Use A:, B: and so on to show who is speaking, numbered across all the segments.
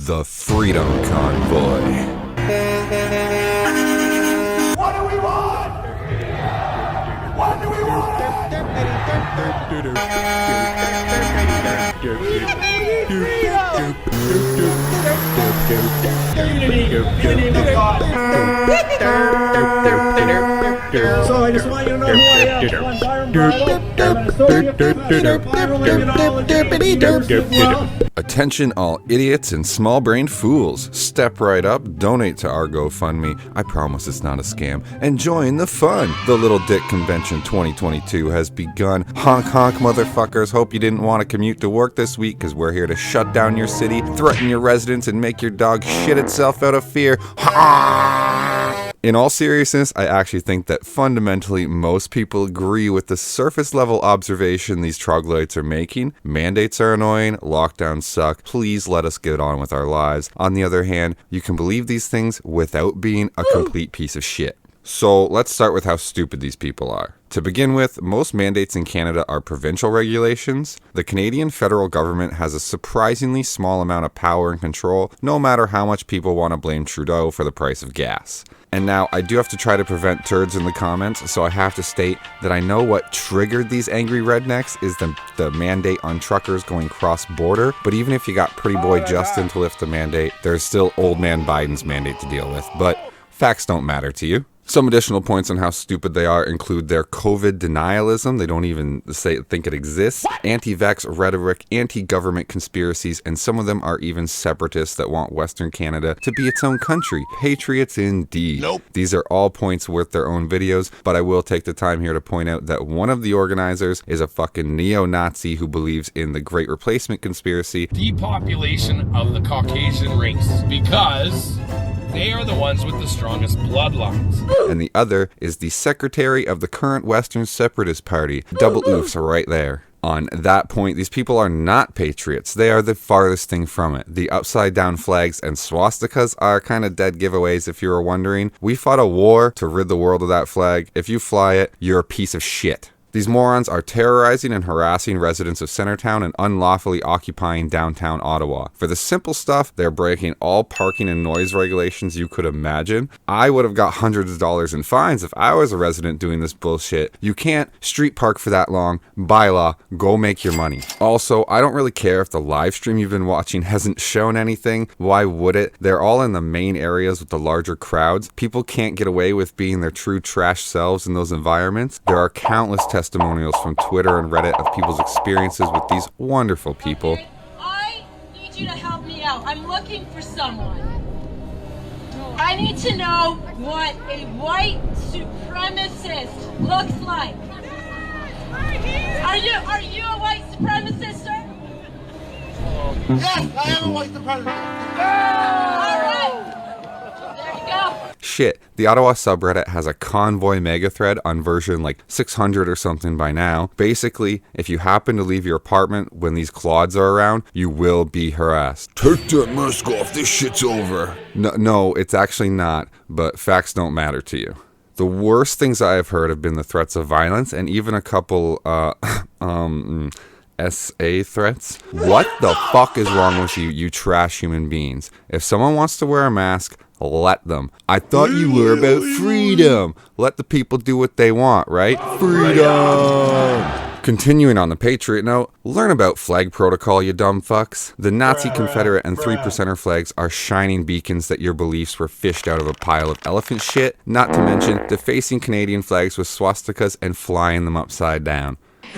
A: The Freedom Convoy.
B: What do we want? What do we want?
C: So I just want you to know who I am. I'm Byron Bridle. I'm an associate professor of pyrology.
A: Attention all idiots and small-brained fools. Step right up, donate to our GoFundMe. I promise it's not a scam. And join the fun. The Little Dick Convention 2022 has begun. Honk honk motherfuckers. Hope you didn't want to commute to work this week because we're here to shut down your city, threaten your residents, and make your dog shit itself out of fear. In all seriousness, I actually think that fundamentally most people agree with the surface level observation these troglodytes are making. Mandates are annoying, lockdowns suck, please let us get on with our lives. On the other hand, you can believe these things without being a complete piece of shit. So let's start with how stupid these people are. To begin with, most mandates in Canada are provincial regulations. The Canadian federal government has a surprisingly small amount of power and control, no matter how much people want to blame Trudeau for the price of gas. And now, I do have to try to prevent turds in the comments, so I have to state that I know what triggered these angry rednecks is the mandate on truckers going cross-border, but even if you got pretty boy Justin to lift the mandate, there's still old man Biden's mandate to deal with, but facts don't matter to you. Some additional points on how stupid they are include their COVID denialism. They don't even think it exists. Anti-vax rhetoric, anti-government conspiracies, and some of them are even separatists that want Western Canada to be its own country. Patriots indeed. Nope. These are all points worth their own videos, but I will take the time here to point out that one of the organizers is a fucking neo-Nazi who believes in the Great Replacement conspiracy.
D: Depopulation of the Caucasian race, because they are the ones with the strongest bloodlines.
A: And the other is the secretary of the current Western Separatist Party. Double oofs right there. On that point, these people are not patriots. They are the farthest thing from it. The upside down flags and swastikas are kind of dead giveaways if you were wondering. We fought a war to rid the world of that flag. If you fly it, you're a piece of shit. These morons are terrorizing and harassing residents of Centertown and unlawfully occupying downtown Ottawa. For the simple stuff, they're breaking all parking and noise regulations you could imagine. I would have got hundreds of dollars in fines if I was a resident doing this bullshit. You can't street park for that long. Bylaw, go make your money. Also, I don't really care if the live stream you've been watching hasn't shown anything. Why would it? They're all in the main areas with the larger crowds. People can't get away with being their true trash selves in those environments. There are countless testimonials from Twitter and Reddit of people's experiences with these wonderful people.
E: Okay, I need you to help me out. I'm looking for someone. I need to know what a white supremacist looks like. Are you a white supremacist, sir?
B: Yes, I am a white supremacist.
E: All right. There you go.
A: Shit, the Ottawa subreddit has a convoy mega thread on version like 600 or something by now. Basically, if you happen to leave your apartment when these clods are around, you will be harassed. Take that mask off, this shit's over. No, it's actually not, but facts don't matter to you. The worst things I have heard have been the threats of violence and even a couple, SA threats. What the fuck is wrong with you, you trash human beings? If someone wants to wear a mask, let them. I thought you were about freedom. Let the people do what they want, right? Freedom! Continuing on the Patriot note, learn about flag protocol, you dumb fucks. The Nazi, Confederate, and 3%er flags are shining beacons that your beliefs were fished out of a pile of elephant shit, not to mention defacing Canadian flags with swastikas and flying them upside down.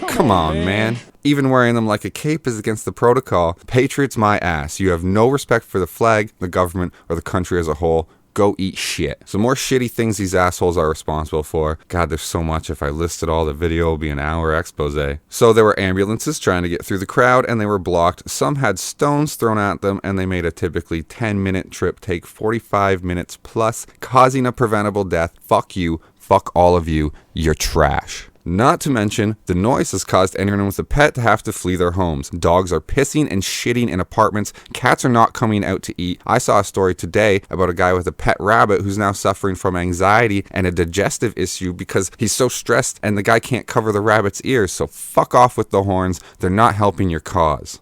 A: Come on, man. Even wearing them like a cape is against the protocol. Patriots my ass. You have no respect for the flag, the government, or the country as a whole. Go eat shit. Some more shitty things these assholes are responsible for. God, there's so much. If I listed all, the video will be an hour expose. So there were ambulances trying to get through the crowd and they were blocked. Some had stones thrown at them and they made a typically 10-minute trip take 45 minutes plus, causing a preventable death. Fuck you. Fuck all of you. You're trash. Not to mention, the noise has caused anyone with a pet to have to flee their homes. Dogs are pissing and shitting in apartments. Cats are not coming out to eat. I saw a story today about a guy with a pet rabbit who's now suffering from anxiety and a digestive issue because he's so stressed and the guy can't cover the rabbit's ears. So fuck off with the horns. They're not helping your cause.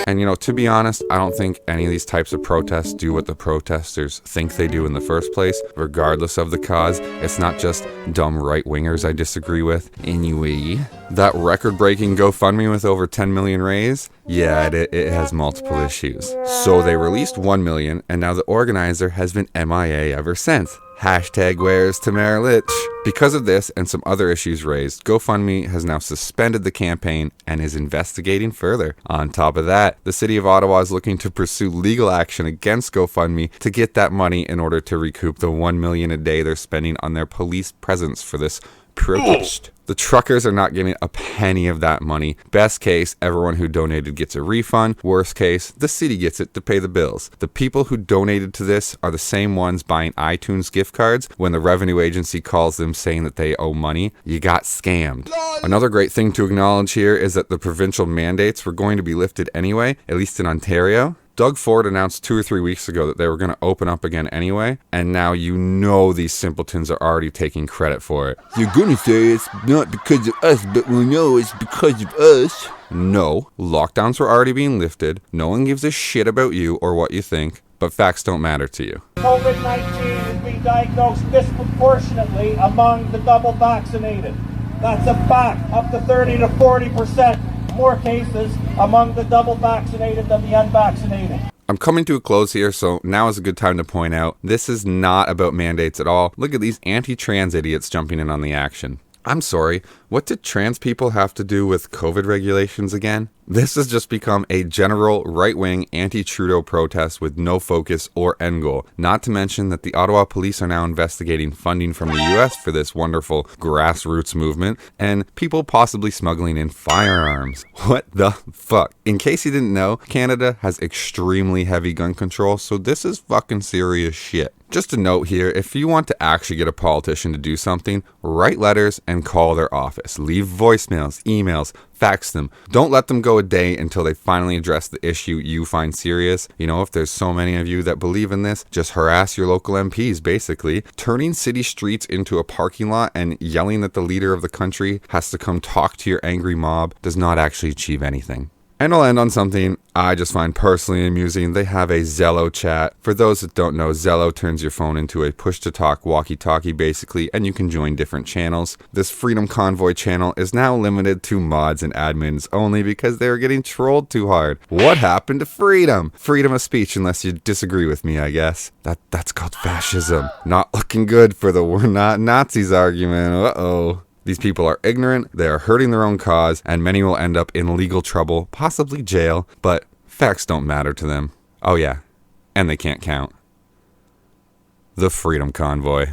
A: And you know, to be honest, I don't think any of these types of protests do what the protesters think they do in the first place, regardless of the cause. It's not just dumb right-wingers I disagree with. Anyway, that record-breaking GoFundMe with over 10 million raised? Yeah, it has multiple issues. So they released 1 million, and now the organizer has been MIA ever since. Hashtag where's Tamara Litch? Because of this and some other issues raised, GoFundMe has now suspended the campaign and is investigating further. On top of that, the city of Ottawa is looking to pursue legal action against GoFundMe to get that money in order to recoup the $1 million a day they're spending on their police presence for this protest. The truckers are not getting a penny of that money. Best case, everyone who donated gets a refund. Worst case, the city gets it to pay the bills. The people who donated to this are the same ones buying iTunes gift cards when the revenue agency calls them saying that they owe money. You got scammed. Another great thing to acknowledge here is that the provincial mandates were going to be lifted anyway, at least in Ontario. Doug Ford announced 2 or 3 weeks ago that they were going to open up again anyway, and now you know these simpletons are already taking credit for it. You're going to say it's not because of us, but we know it's because of us. No, lockdowns were already being lifted. No one gives a shit about you or what you think, but facts don't matter to you.
C: COVID-19 is being diagnosed disproportionately among the double vaccinated. That's a fact, up to 30 to 40%. More cases among the double vaccinated than the unvaccinated.
A: I'm coming to a close here, so now is a good time to point out this is not about mandates at all. Look at these anti-trans idiots jumping in on the action. I'm sorry, what did trans people have to do with COVID regulations again? This has just become a general right-wing anti-Trudeau protest with no focus or end goal. Not to mention that the Ottawa police are now investigating funding from the US for this wonderful grassroots movement and people possibly smuggling in firearms. What the fuck? In case you didn't know, Canada has extremely heavy gun control, so this is fucking serious shit. Just a note here, if you want to actually get a politician to do something, write letters and call their office. Leave voicemails, emails, fax them. Don't let them go a day until they finally address the issue you find serious. You know, if there's so many of you that believe in this, just harass your local MPs, basically. Turning city streets into a parking lot and yelling that the leader of the country has to come talk to your angry mob does not actually achieve anything. And I'll end on something I just find personally amusing. They have a Zello chat. For those that don't know, Zello turns your phone into a push-to-talk walkie-talkie basically, and you can join different channels. This Freedom Convoy channel is now limited to mods and admins only because they were getting trolled too hard. What happened to freedom? Freedom of speech unless you disagree with me, I guess. That's called fascism. Not looking good for the we're not Nazis argument. Uh-oh. These people are ignorant, they are hurting their own cause, and many will end up in legal trouble, possibly jail, but facts don't matter to them. Oh yeah, and they can't count. The Freedom Convoy.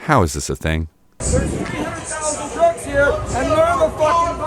A: How is this a thing?
C: There's 300,000 trucks here, and none of the fucking